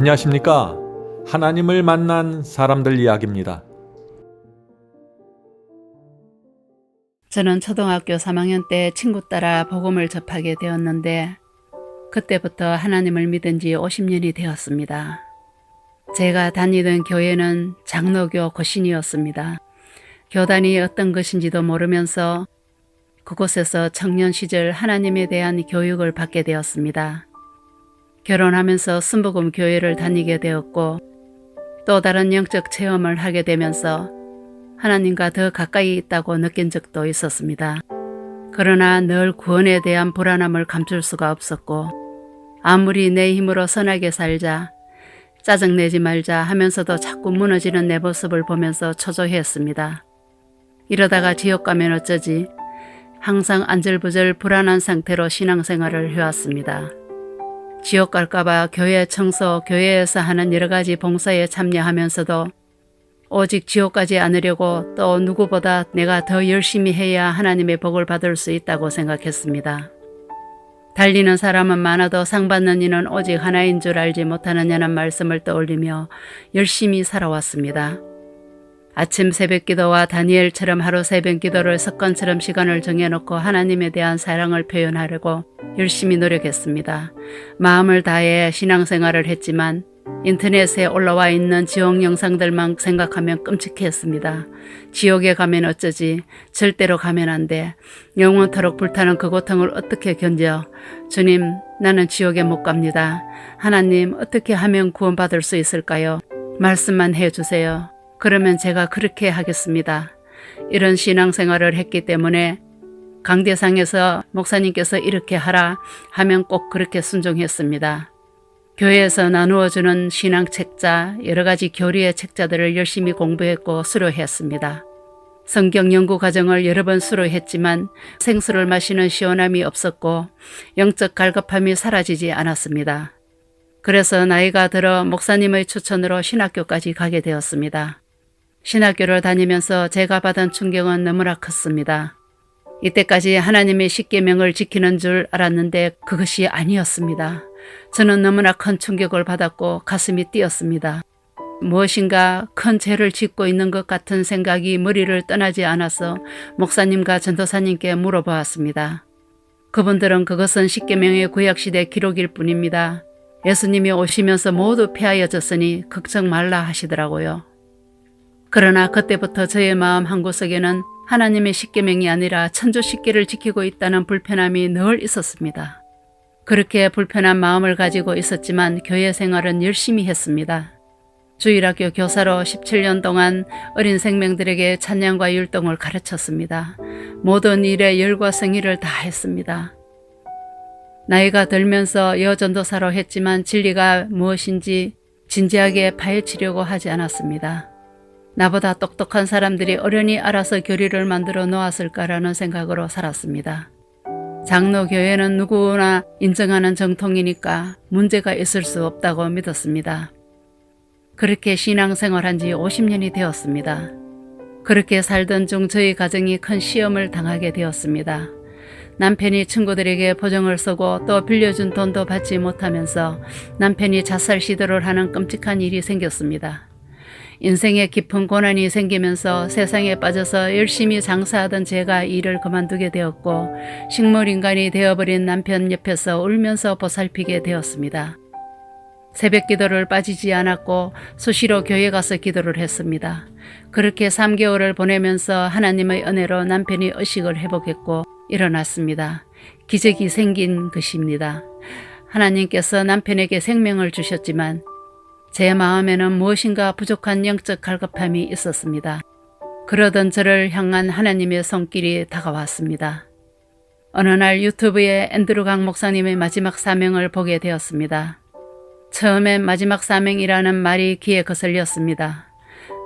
안녕하십니까? 하나님을 만난 사람들 이야기입니다. 저는 초등학교 3학년 때 친구 따라 복음을 접하게 되었는데 그때부터 하나님을 믿은 지 50년이 되었습니다. 제가 다니던 교회는 장로교 고신이었습니다. 교단이 어떤 것인지도 모르면서 그곳에서 청년 시절 하나님에 대한 교육을 받게 되었습니다. 결혼하면서 순복음 교회를 다니게 되었고 또 다른 영적 체험을 하게 되면서 하나님과 더 가까이 있다고 느낀 적도 있었습니다. 그러나 늘 구원에 대한 불안함을 감출 수가 없었고 아무리 내 힘으로 선하게 살자, 짜증내지 말자 하면서도 자꾸 무너지는 내 모습을 보면서 초조했습니다. 이러다가 지옥 가면 어쩌지? 항상 안절부절 불안한 상태로 신앙생활을 해왔습니다. 지옥 갈까봐 교회 청소, 교회에서 하는 여러 가지 봉사에 참여하면서도 오직 지옥 가지 않으려고 또 누구보다 내가 더 열심히 해야 하나님의 복을 받을 수 있다고 생각했습니다. 달리는 사람은 많아도 상 받는 이는 오직 하나인 줄 알지 못하느냐는 말씀을 떠올리며 열심히 살아왔습니다. 아침 새벽 기도와 다니엘처럼 하루 새벽 기도를 습관처럼 시간을 정해놓고 하나님에 대한 사랑을 표현하려고 열심히 노력했습니다. 마음을 다해 신앙생활을 했지만 인터넷에 올라와 있는 지옥 영상들만 생각하면 끔찍했습니다. 지옥에 가면 어쩌지? 절대로 가면 안 돼. 영원토록 불타는 그 고통을 어떻게 견뎌? 주님, 나는 지옥에 못 갑니다. 하나님, 어떻게 하면 구원받을 수 있을까요? 말씀만 해주세요. 그러면 제가 그렇게 하겠습니다. 이런 신앙생활을 했기 때문에 강대상에서 목사님께서 이렇게 하라 하면 꼭 그렇게 순종했습니다. 교회에서 나누어주는 신앙책자, 여러 가지 교리의 책자들을 열심히 공부했고 수료했습니다. 성경 연구 과정을 여러 번 수료했지만 생수를 마시는 시원함이 없었고 영적 갈급함이 사라지지 않았습니다. 그래서 나이가 들어 목사님의 추천으로 신학교까지 가게 되었습니다. 신학교를 다니면서 제가 받은 충격은 너무나 컸습니다. 이때까지 하나님의 십계명을 지키는 줄 알았는데 그것이 아니었습니다. 저는 너무나 큰 충격을 받았고 가슴이 뛰었습니다. 무엇인가 큰 죄를 짓고 있는 것 같은 생각이 머리를 떠나지 않아서 목사님과 전도사님께 물어보았습니다. 그분들은 그것은 십계명의 구약시대 기록일 뿐입니다. 예수님이 오시면서 모두 폐하여졌으니 걱정 말라 하시더라고요. 그러나 그때부터 저의 마음 한구석에는 하나님의 십계명이 아니라 천주 십계를 지키고 있다는 불편함이 늘 있었습니다. 그렇게 불편한 마음을 가지고 있었지만 교회 생활은 열심히 했습니다. 주일학교 교사로 17년 동안 어린 생명들에게 찬양과 율동을 가르쳤습니다. 모든 일에 열과 성의를 다했습니다. 나이가 들면서 여전도사로 했지만 진리가 무엇인지 진지하게 파헤치려고 하지 않았습니다. 나보다 똑똑한 사람들이 어련히 알아서 교리를 만들어 놓았을까라는 생각으로 살았습니다. 장로교회는 누구나 인정하는 정통이니까 문제가 있을 수 없다고 믿었습니다. 그렇게 신앙생활한 지 50년이 되었습니다. 그렇게 살던 중 저희 가정이 큰 시험을 당하게 되었습니다. 남편이 친구들에게 보증을 서고 또 빌려준 돈도 받지 못하면서 남편이 자살 시도를 하는 끔찍한 일이 생겼습니다. 인생에 깊은 고난이 생기면서 세상에 빠져서 열심히 장사하던 제가 일을 그만두게 되었고 식물인간이 되어버린 남편 옆에서 울면서 보살피게 되었습니다. 새벽 기도를 빠지지 않았고 수시로 교회 가서 기도를 했습니다. 그렇게 3개월을 보내면서 하나님의 은혜로 남편이 의식을 회복했고 일어났습니다. 기적이 생긴 것입니다. 하나님께서 남편에게 생명을 주셨지만 제 마음에는 무엇인가 부족한 영적 갈급함이 있었습니다. 그러던 저를 향한 하나님의 손길이 다가왔습니다. 어느 날 유튜브에 앤드루 강 목사님의 마지막 사명을 보게 되었습니다. 처음엔 마지막 사명이라는 말이 귀에 거슬렸습니다.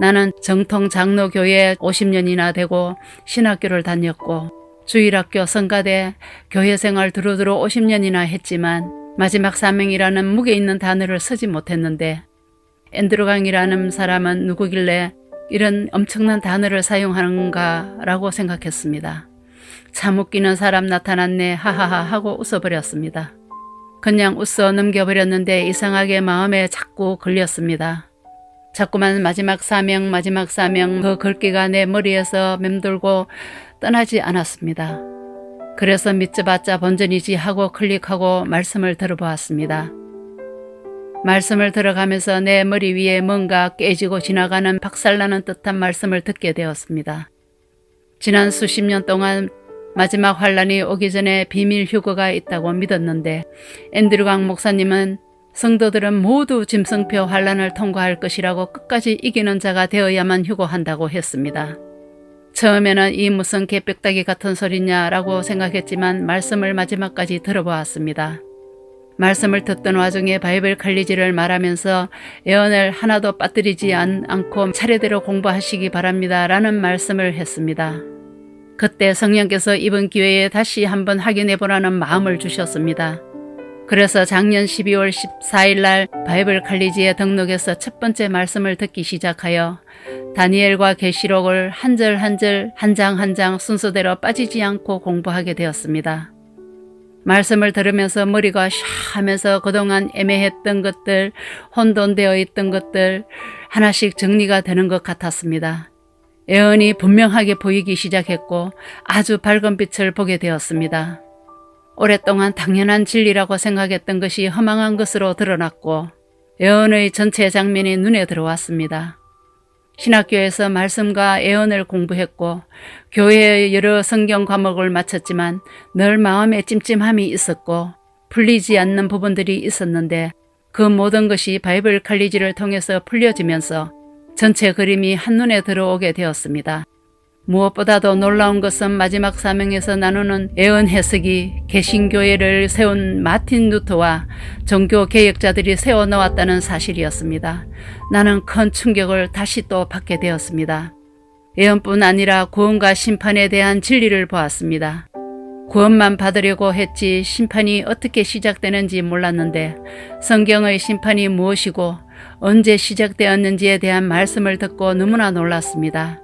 나는 정통 장로교회 50년이나 되고 신학교를 다녔고 주일학교 성가대 교회생활 두루두루 50년이나 했지만 마지막 사명이라는 무게 있는 단어를 쓰지 못했는데 앤드루 강이라는 사람은 누구길래 이런 엄청난 단어를 사용하는가 라고 생각했습니다. 참 웃기는 사람 나타났네 하하하 하고 웃어버렸습니다. 그냥 웃어 넘겨버렸는데 이상하게 마음에 자꾸 걸렸습니다. 자꾸만 마지막 사명 그 글귀가 내 머리에서 맴돌고 떠나지 않았습니다. 그래서 믿져봤자 본전이지 하고 클릭하고 말씀을 들어보았습니다. 말씀을 들어가면서 내 머리 위에 뭔가 깨지고 지나가는 박살나는 듯한 말씀을 듣게 되었습니다. 지난 수십 년 동안 마지막 환란이 오기 전에 비밀 휴거가 있다고 믿었는데 앤드류강 목사님은 성도들은 모두 짐승표 환란을 통과할 것이라고 끝까지 이기는 자가 되어야만 휴거한다고 했습니다. 처음에는 이 무슨 개벽다기 같은 소리냐라고 생각했지만 말씀을 마지막까지 들어보았습니다. 말씀을 듣던 와중에 바이블 칼리지를 말하면서 예언을 하나도 빠뜨리지 않고 차례대로 공부하시기 바랍니다 라는 말씀을 했습니다. 그때 성령께서 이번 기회에 다시 한번 확인해 보라는 마음을 주셨습니다. 그래서 작년 12월 14일 날 바이블 칼리지에 등록해서 첫 번째 말씀을 듣기 시작하여 다니엘과 계시록을 한 절 한 절, 한 장 한 장 순서대로 빠지지 않고 공부하게 되었습니다. 말씀을 들으면서 머리가 샤 하면서 그동안 애매했던 것들, 혼돈되어 있던 것들 하나씩 정리가 되는 것 같았습니다. 예언이 분명하게 보이기 시작했고 아주 밝은 빛을 보게 되었습니다. 오랫동안 당연한 진리라고 생각했던 것이 허망한 것으로 드러났고 예언의 전체 장면이 눈에 들어왔습니다. 신학교에서 말씀과 예언을 공부했고 교회의 여러 성경 과목을 마쳤지만 늘 마음에 찜찜함이 있었고 풀리지 않는 부분들이 있었는데 그 모든 것이 바이블 칼리지를 통해서 풀려지면서 전체 그림이 한눈에 들어오게 되었습니다. 무엇보다도 놀라운 것은 마지막 사명에서 나누는 예언 해석이 개신교회를 세운 마틴 루터와 종교 개혁자들이 세워놓았다는 사실이었습니다. 나는 큰 충격을 다시 또 받게 되었습니다. 예언뿐 아니라 구원과 심판에 대한 진리를 보았습니다. 구원만 받으려고 했지 심판이 어떻게 시작되는지 몰랐는데 성경의 심판이 무엇이고 언제 시작되었는지에 대한 말씀을 듣고 너무나 놀랐습니다.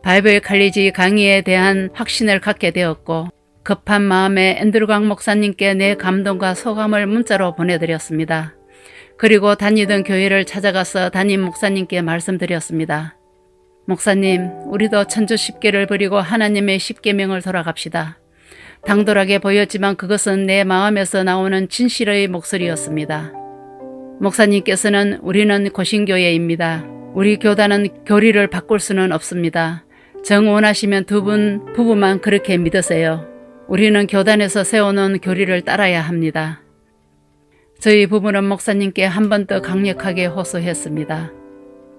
바이블 칼리지 강의에 대한 확신을 갖게 되었고 급한 마음에 앤드류강 목사님께 내 감동과 소감을 문자로 보내드렸습니다. 그리고 다니던 교회를 찾아가서 담임 목사님께 말씀드렸습니다. 목사님, 우리도 천주 십계를 버리고 하나님의 십계명을 돌아갑시다. 당돌하게 보였지만 그것은 내 마음에서 나오는 진실의 목소리였습니다. 목사님께서는 우리는 고신교회입니다. 우리 교단은 교리를 바꿀 수는 없습니다. 정 원하시면 두 분 부부만 그렇게 믿으세요. 우리는 교단에서 세워놓은 교리를 따라야 합니다. 저희 부부는 목사님께 한 번 더 강력하게 호소했습니다.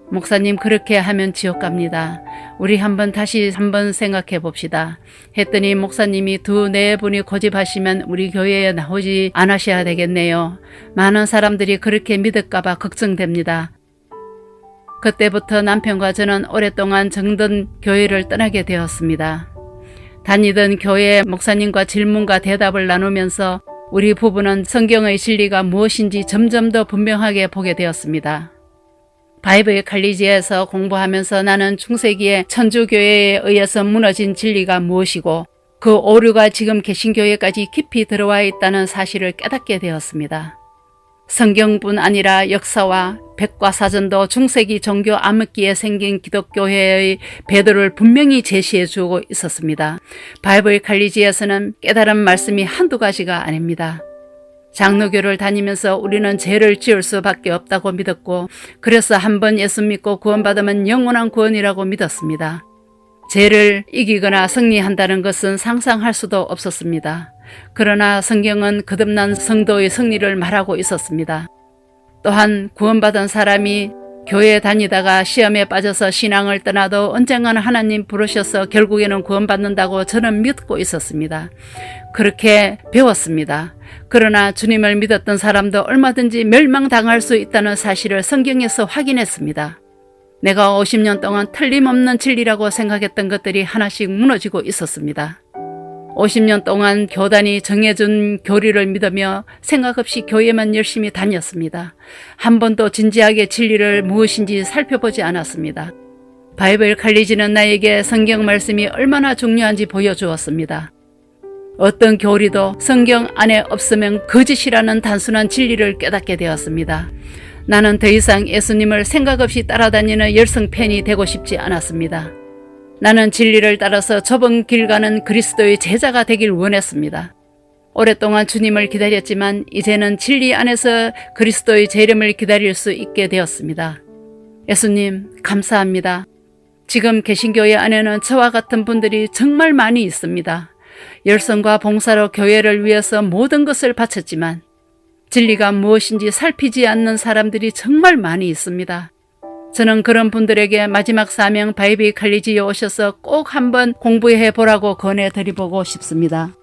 목사님, 그렇게 하면 지옥 갑니다. 우리 다시 한번 생각해 봅시다. 했더니 목사님이 네 분이 고집하시면 우리 교회에 나오지 않으셔야 되겠네요. 많은 사람들이 그렇게 믿을까봐 걱정됩니다. 그때부터 남편과 저는 오랫동안 정든 교회를 떠나게 되었습니다. 다니던 교회 목사님과 질문과 대답을 나누면서 우리 부부는 성경의 진리가 무엇인지 점점 더 분명하게 보게 되었습니다. 바이블 칼리지에서 공부하면서 나는 중세기의 천주교회에 의해서 무너진 진리가 무엇이고 그 오류가 지금 개신교회까지 깊이 들어와 있다는 사실을 깨닫게 되었습니다. 성경뿐 아니라 역사와 백과사전도 중세기 종교 암흑기에 생긴 기독교회의 배도를 분명히 제시해 주고 있었습니다. 바이블 칼리지에서는 깨달은 말씀이 한두 가지가 아닙니다. 장로교를 다니면서 우리는 죄를 지을 수밖에 없다고 믿었고 그래서 한번 예수 믿고 구원받으면 영원한 구원이라고 믿었습니다. 죄를 이기거나 승리한다는 것은 상상할 수도 없었습니다. 그러나 성경은 거듭난 성도의 승리를 말하고 있었습니다. 또한 구원받은 사람이 교회에 다니다가 시험에 빠져서 신앙을 떠나도 언젠가는 하나님 부르셔서 결국에는 구원받는다고 저는 믿고 있었습니다. 그렇게 배웠습니다. 그러나 주님을 믿었던 사람도 얼마든지 멸망당할 수 있다는 사실을 성경에서 확인했습니다. 내가 50년 동안 틀림없는 진리라고 생각했던 것들이 하나씩 무너지고 있었습니다. 50년 동안 교단이 정해준 교리를 믿으며 생각 없이 교회만 열심히 다녔습니다. 한 번도 진지하게 진리를 무엇인지 살펴보지 않았습니다. 바이블 칼리지는 나에게 성경 말씀이 얼마나 중요한지 보여주었습니다. 어떤 교리도 성경 안에 없으면 거짓이라는 단순한 진리를 깨닫게 되었습니다. 나는 더 이상 예수님을 생각 없이 따라다니는 열성팬이 되고 싶지 않았습니다. 나는 진리를 따라서 좁은 길 가는 그리스도의 제자가 되길 원했습니다. 오랫동안 주님을 기다렸지만 이제는 진리 안에서 그리스도의 재림을 기다릴 수 있게 되었습니다. 예수님, 감사합니다. 지금 개신교회 안에는 저와 같은 분들이 정말 많이 있습니다. 열성과 봉사로 교회를 위해서 모든 것을 바쳤지만 진리가 무엇인지 살피지 않는 사람들이 정말 많이 있습니다. 저는 그런 분들에게 마지막 사명 바이비 칼리지에 오셔서 꼭 한번 공부해 보라고 권해드리고 싶습니다.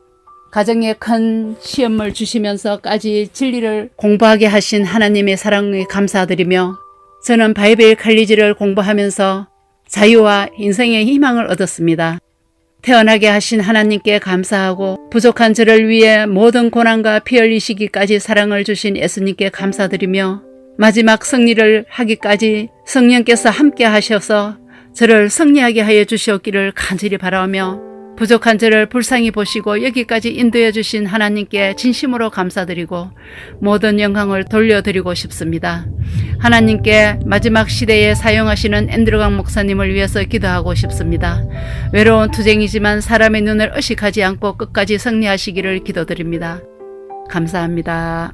가정에 큰 시험을 주시면서까지 진리를 공부하게 하신 하나님의 사랑에 감사드리며 저는 바이블 칼리지를 공부하면서 자유와 인생의 희망을 얻었습니다. 태어나게 하신 하나님께 감사하고 부족한 저를 위해 모든 고난과 피 흘리시기까지 사랑을 주신 예수님께 감사드리며 마지막 승리를 하기까지 성령께서 함께 하셔서 저를 승리하게 하여 주시옵기를 간절히 바라며 부족한 저를 불쌍히 보시고 여기까지 인도해 주신 하나님께 진심으로 감사드리고 모든 영광을 돌려드리고 싶습니다. 하나님께 마지막 시대에 사용하시는 앤드루강 목사님을 위해서 기도하고 싶습니다. 외로운 투쟁이지만 사람의 눈을 의식하지 않고 끝까지 승리하시기를 기도드립니다. 감사합니다.